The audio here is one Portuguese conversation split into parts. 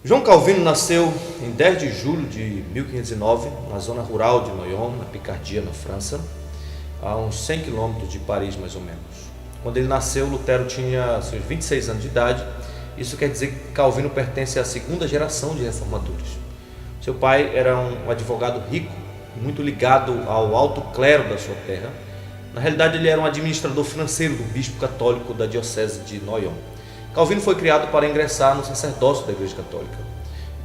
João Calvino nasceu em 10 de julho de 1509, na zona rural de Noyon, na Picardia, na França, a uns 100 quilômetros de Paris, mais ou menos. Quando ele nasceu, Lutero tinha seus 26 anos de idade. Isso quer dizer que Calvino pertence à segunda geração de reformadores. Seu pai era um advogado rico, muito ligado ao alto clero da sua terra. Na realidade, ele era um administrador financeiro do bispo católico da diocese de Noyon. Calvino foi criado para ingressar no sacerdócio da Igreja Católica.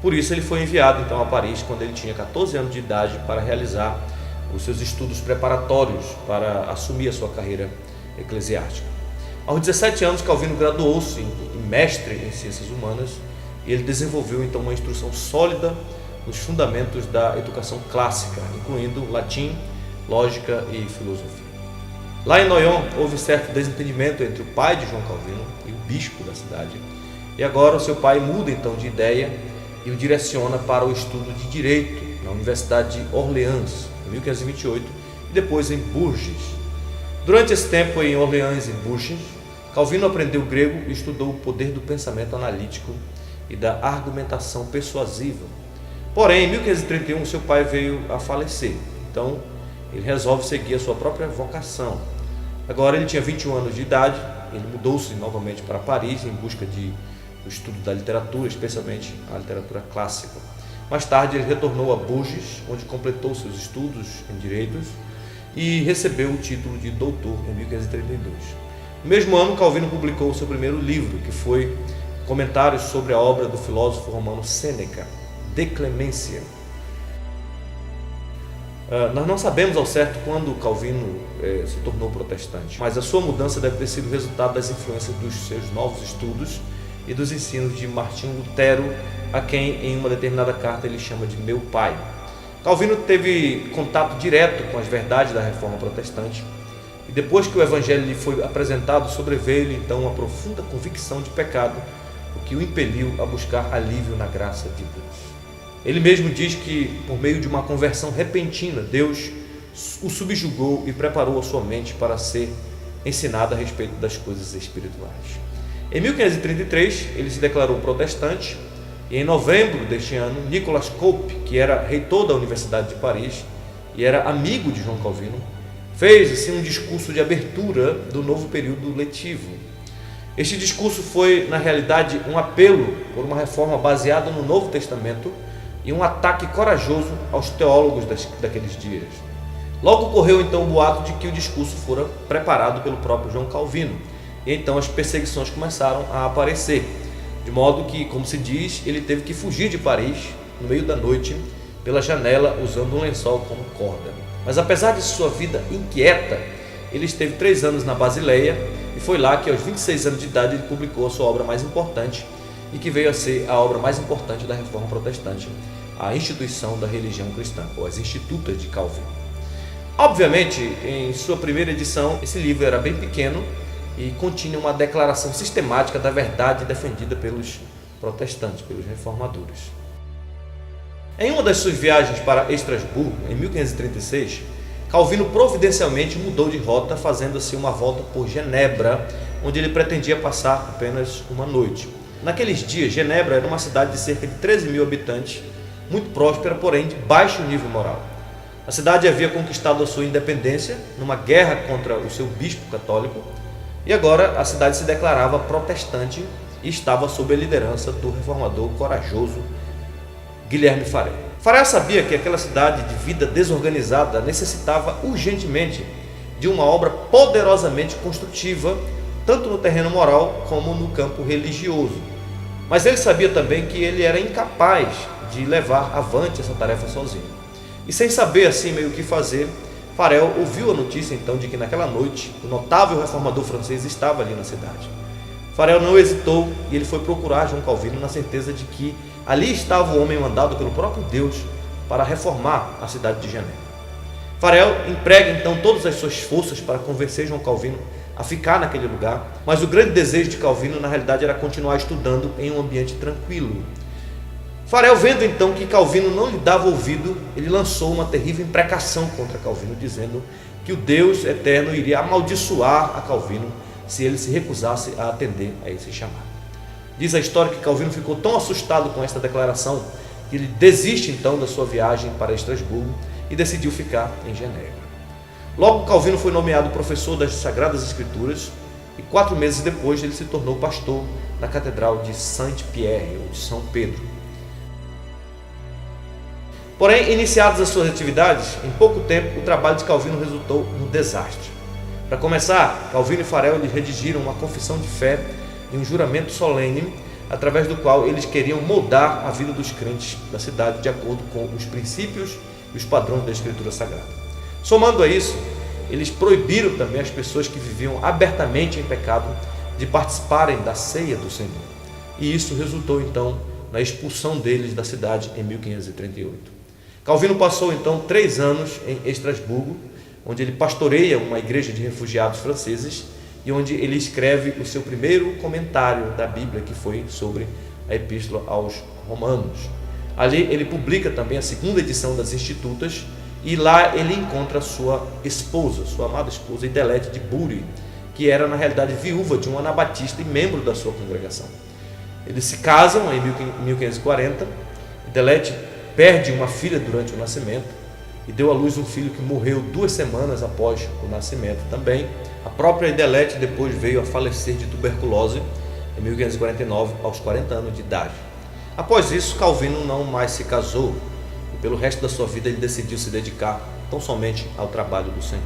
Por isso, ele foi enviado então a Paris quando ele tinha 14 anos de idade para realizar os seus estudos preparatórios para assumir a sua carreira eclesiástica. Aos 17 anos, Calvino graduou-se em mestre em ciências humanas e ele desenvolveu então uma instrução sólida nos fundamentos da educação clássica, incluindo latim, lógica e filosofia. Lá em Noyon, houve certo desentendimento entre o pai de João Calvino e o bispo da cidade. E agora o seu pai muda então de ideia e o direciona para o estudo de Direito na Universidade de Orleans, em 1528, e depois em Bourges. Durante esse tempo em Orleans e Bourges, Calvino aprendeu grego e estudou o poder do pensamento analítico e da argumentação persuasiva. Porém, em 1531, seu pai veio a falecer. Então, ele resolve seguir a sua própria vocação. Agora ele tinha 21 anos de idade, ele mudou-se novamente para Paris em busca do estudo da literatura, especialmente a literatura clássica. Mais tarde ele retornou a Bourges, onde completou seus estudos em direitos e recebeu o título de doutor em 1532. No mesmo ano, Calvino publicou seu primeiro livro, que foi Comentários sobre a obra do filósofo romano Sêneca, De Clemência. Nós não sabemos ao certo quando Calvino se tornou protestante, mas a sua mudança deve ter sido resultado das influências dos seus novos estudos e dos ensinos de Martinho Lutero, a quem em uma determinada carta ele chama de meu pai. Calvino teve contato direto com as verdades da reforma protestante e depois que o evangelho lhe foi apresentado, sobreveio-lhe então uma profunda convicção de pecado, o que o impeliu a buscar alívio na graça de Deus. Ele mesmo diz que, por meio de uma conversão repentina, Deus o subjugou e preparou a sua mente para ser ensinado a respeito das coisas espirituais. Em 1533, ele se declarou protestante e, em novembro deste ano, Nicolas Coupe, que era reitor da Universidade de Paris e era amigo de João Calvino, fez assim um discurso de abertura do novo período letivo. Este discurso foi, na realidade, um apelo por uma reforma baseada no Novo Testamento e um ataque corajoso aos teólogos daqueles dias. Logo correu então o boato de que o discurso fora preparado pelo próprio João Calvino, e então as perseguições começaram a aparecer, de modo que, como se diz, ele teve que fugir de Paris no meio da noite pela janela usando um lençol como corda. Mas apesar de sua vida inquieta, ele esteve 3 anos na Basileia e foi lá que aos 26 anos de idade ele publicou a sua obra mais importante e que veio a ser a obra mais importante da Reforma Protestante, a Instituição da Religião Cristã, ou as Institutas de Calvino. Obviamente, em sua primeira edição, esse livro era bem pequeno e continha uma declaração sistemática da verdade defendida pelos protestantes, pelos reformadores. Em uma das suas viagens para Estrasburgo, em 1536, Calvino providencialmente mudou de rota, fazendo-se uma volta por Genebra, onde ele pretendia passar apenas uma noite. Naqueles dias, Genebra era uma cidade de cerca de 13 mil habitantes, muito próspera, porém de baixo nível moral. A cidade havia conquistado a sua independência numa guerra contra o seu bispo católico, e agora a cidade se declarava protestante e estava sob a liderança do reformador corajoso Guilherme Farel. Farel sabia que aquela cidade de vida desorganizada necessitava urgentemente de uma obra poderosamente construtiva, tanto no terreno moral como no campo religioso. Mas ele sabia também que ele era incapaz de levar avante essa tarefa sozinho. E sem saber assim meio o que fazer, Farel ouviu a notícia então de que naquela noite o notável reformador francês estava ali na cidade. Farel não hesitou e ele foi procurar João Calvino na certeza de que ali estava o homem mandado pelo próprio Deus para reformar a cidade de Genebra. Farel emprega então todas as suas forças para convencer João Calvino a ficar naquele lugar, mas o grande desejo de Calvino na realidade era continuar estudando em um ambiente tranquilo. Farel, vendo então que Calvino não lhe dava ouvido, ele lançou uma terrível imprecação contra Calvino, dizendo que o Deus eterno iria amaldiçoar a Calvino se ele se recusasse a atender a esse chamado. Diz a história que Calvino ficou tão assustado com esta declaração que ele desiste então da sua viagem para Estrasburgo e decidiu ficar em Genebra. Logo, Calvino foi nomeado professor das Sagradas Escrituras e 4 meses depois ele se tornou pastor na Catedral de Saint-Pierre, ou de São Pedro. Porém, iniciadas as suas atividades, em pouco tempo o trabalho de Calvino resultou num desastre. Para começar, Calvino e Farel eles redigiram uma confissão de fé e um juramento solene, através do qual eles queriam moldar a vida dos crentes da cidade de acordo com os princípios e os padrões da Escritura Sagrada. Somando a isso, eles proibiram também as pessoas que viviam abertamente em pecado de participarem da ceia do Senhor. E isso resultou então na expulsão deles da cidade em 1538. Calvino passou então 3 anos em Estrasburgo, onde ele pastoreia uma igreja de refugiados franceses e onde ele escreve o seu primeiro comentário da Bíblia, que foi sobre a Epístola aos Romanos. Ali ele publica também a 2ª edição das Institutas e lá ele encontra sua esposa, sua amada esposa Idelete de Bury, que era na realidade viúva de um anabatista e membro da sua congregação. Eles se casam em 1540, Idelete perde uma filha durante o nascimento e deu à luz um filho que morreu 2 semanas após o nascimento também. A própria Idelete depois veio a falecer de tuberculose em 1549, aos 40 anos de idade. Após isso, Calvino não mais se casou e pelo resto da sua vida ele decidiu se dedicar tão somente ao trabalho do Senhor.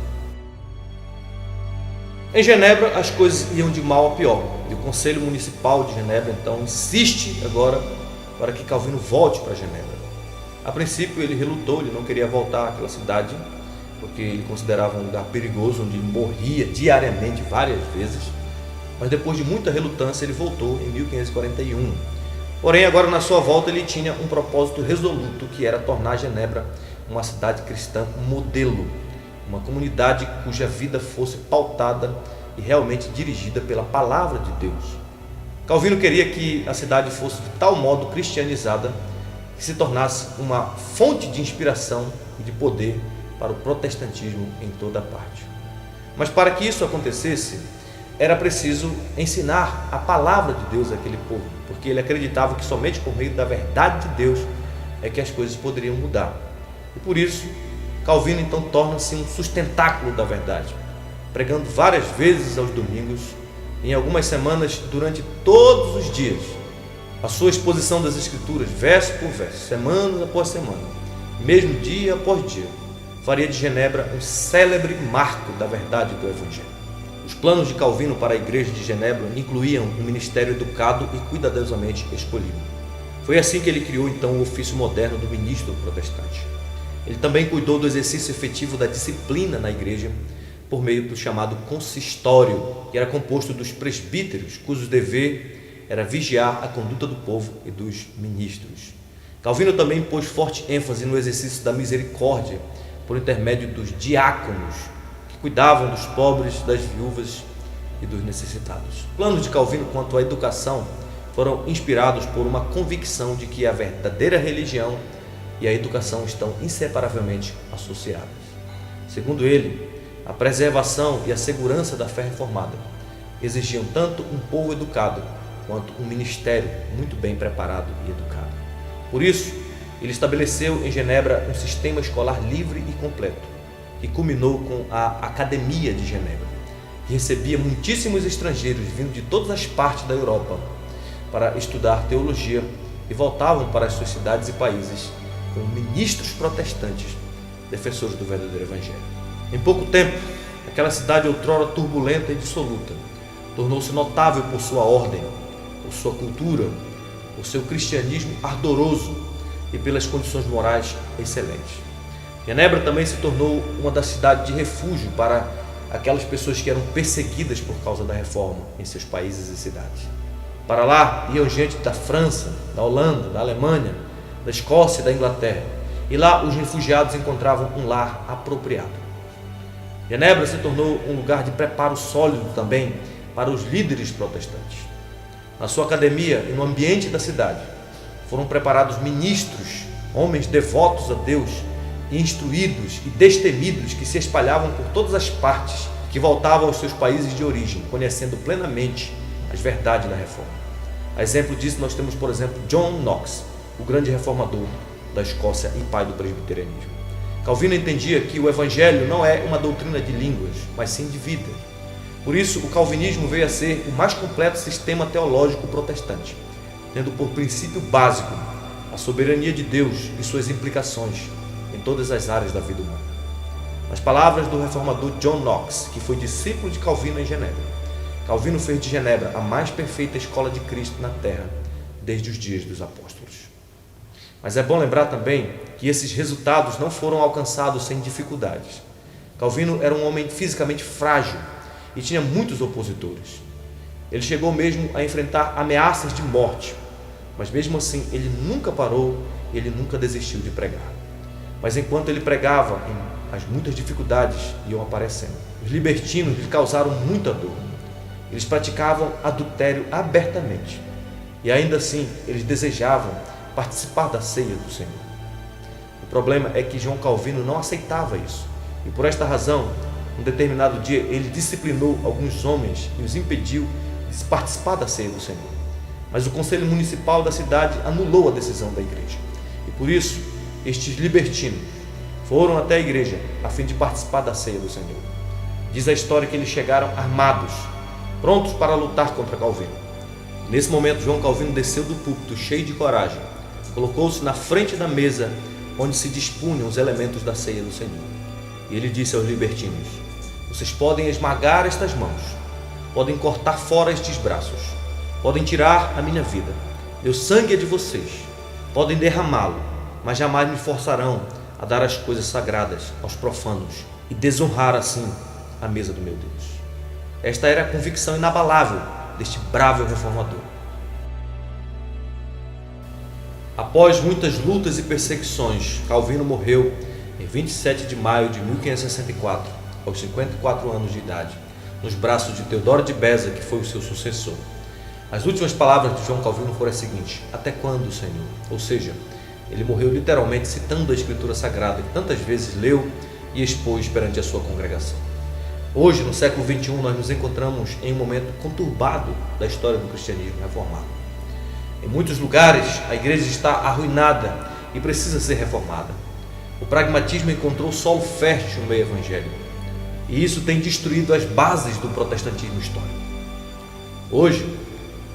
Em Genebra as coisas iam de mal a pior e o Conselho Municipal de Genebra então insiste agora para que Calvino volte para Genebra. A princípio ele relutou, ele não queria voltar àquela cidade, porque ele considerava um lugar perigoso, onde ele morria diariamente várias vezes, mas depois de muita relutância ele voltou em 1541. Porém, agora na sua volta ele tinha um propósito resoluto, que era tornar Genebra uma cidade cristã modelo, uma comunidade cuja vida fosse pautada e realmente dirigida pela palavra de Deus. Calvino queria que a cidade fosse de tal modo cristianizada que se tornasse uma fonte de inspiração e de poder para o protestantismo em toda parte. Mas para que isso acontecesse, era preciso ensinar a palavra de Deus àquele povo, porque ele acreditava que somente por meio da verdade de Deus é que as coisas poderiam mudar. E por isso, Calvino então torna-se um sustentáculo da verdade, pregando várias vezes aos domingos, em algumas semanas, durante todos os dias, a sua exposição das Escrituras, verso por verso, semana após semana, mesmo dia após dia, faria de Genebra um célebre marco da verdade do Evangelho. Os planos de Calvino para a igreja de Genebra incluíam um ministério educado e cuidadosamente escolhido. Foi assim que ele criou então o ofício moderno do ministro protestante. Ele também cuidou do exercício efetivo da disciplina na igreja por meio do chamado consistório, que era composto dos presbíteros, cujo dever era vigiar a conduta do povo e dos ministros. Calvino também pôs forte ênfase no exercício da misericórdia por intermédio dos diáconos, que cuidavam dos pobres, das viúvas e dos necessitados. Os planos de Calvino quanto à educação foram inspirados por uma convicção de que a verdadeira religião e a educação estão inseparavelmente associadas. Segundo ele, a preservação e a segurança da fé reformada exigiam tanto um povo educado quanto um ministério muito bem preparado e educado. Por isso, ele estabeleceu em Genebra um sistema escolar livre e completo, que culminou com a Academia de Genebra, que recebia muitíssimos estrangeiros vindo de todas as partes da Europa para estudar teologia e voltavam para as suas cidades e países como ministros protestantes, defensores do verdadeiro Evangelho. Em pouco tempo, aquela cidade outrora turbulenta e dissoluta tornou-se notável por sua ordem, por sua cultura, por seu cristianismo ardoroso e pelas condições morais excelentes. Genebra também se tornou uma das cidades de refúgio para aquelas pessoas que eram perseguidas por causa da reforma em seus países e cidades. Para lá iam gente da França, da Holanda, da Alemanha, da Escócia e da Inglaterra, e lá os refugiados encontravam um lar apropriado. Genebra se tornou um lugar de preparo sólido também para os líderes protestantes. Na sua academia e no ambiente da cidade foram preparados ministros, homens devotos a Deus, instruídos e destemidos, que se espalhavam por todas as partes, que voltavam aos seus países de origem, conhecendo plenamente as verdades da reforma. A exemplo disso, nós temos, por exemplo, John Knox, o grande reformador da Escócia e pai do presbiterianismo. Calvino entendia que o evangelho não é uma doutrina de línguas, mas sim de vida. Por isso, o calvinismo veio a ser o mais completo sistema teológico protestante, tendo por princípio básico a soberania de Deus e suas implicações em todas as áreas da vida humana. Nas palavras do reformador John Knox, que foi discípulo de Calvino em Genebra, Calvino fez de Genebra a mais perfeita escola de Cristo na Terra desde os dias dos apóstolos. Mas é bom lembrar também que esses resultados não foram alcançados sem dificuldades. Calvino era um homem fisicamente frágil e tinha muitos opositores. Ele chegou mesmo a enfrentar ameaças de morte, mas mesmo assim ele nunca parou e ele nunca desistiu de pregar. Mas enquanto ele pregava, as muitas dificuldades iam aparecendo. Os libertinos lhe causaram muita dor. Eles praticavam adultério abertamente e ainda assim eles desejavam participar da ceia do Senhor. O problema é que João Calvino não aceitava isso e por esta razão, um determinado dia, ele disciplinou alguns homens e os impediu de participar da ceia do Senhor. Mas o conselho municipal da cidade anulou a decisão da igreja e por isso estes libertinos foram até a igreja a fim de participar da ceia do Senhor. Diz a história que eles chegaram armados, prontos para lutar contra Calvino. Nesse momento, João Calvino desceu do púlpito cheio de coragem, colocou-se na frente da mesa onde se dispunham os elementos da ceia do Senhor. E ele disse aos libertinos: vocês podem esmagar estas mãos, podem cortar fora estes braços, podem tirar a minha vida, meu sangue é de vocês, podem derramá-lo, mas jamais me forçarão a dar as coisas sagradas aos profanos e desonrar assim a mesa do meu Deus. Esta era a convicção inabalável deste bravo reformador. Após muitas lutas e perseguições, Calvino morreu em 27 de maio de 1564, aos 54 anos de idade, nos braços de Teodoro de Beza, que foi o seu sucessor. As últimas palavras de João Calvino foram as seguintes: até quando, Senhor? Ou seja, ele morreu literalmente citando a Escritura Sagrada, que tantas vezes leu e expôs perante a sua congregação. Hoje, no século XXI, nós nos encontramos em um momento conturbado da história do cristianismo reformado. Em muitos lugares, a igreja está arruinada e precisa ser reformada. O pragmatismo encontrou solo fértil no meio evangélico, e isso tem destruído as bases do protestantismo histórico. Hoje,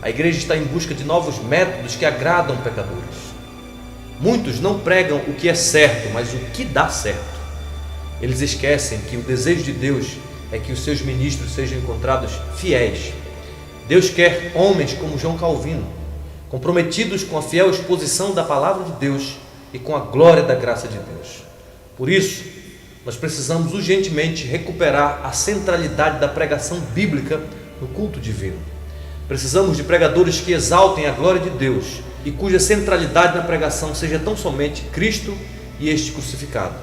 a igreja está em busca de novos métodos que agradam pecadores. Muitos não pregam o que é certo, mas o que dá certo. Eles esquecem que o desejo de Deus é que os seus ministros sejam encontrados fiéis. Deus quer homens como João Calvino, comprometidos com a fiel exposição da palavra de Deus e com a glória da graça de Deus. Por isso, nós precisamos urgentemente recuperar a centralidade da pregação bíblica no culto divino. Precisamos de pregadores que exaltem a glória de Deus e cuja centralidade na pregação seja tão somente Cristo e este crucificado.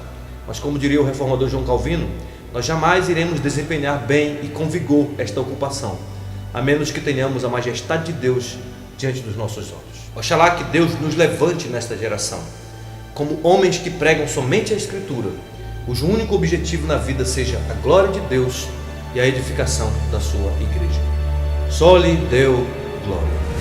Mas como diria o reformador João Calvino, nós jamais iremos desempenhar bem e com vigor esta ocupação, a menos que tenhamos a majestade de Deus diante dos nossos olhos. Oxalá que Deus nos levante nesta geração, como homens que pregam somente a Escritura, cujo único objetivo na vida seja a glória de Deus e a edificação da sua igreja. Só lhe deu glória.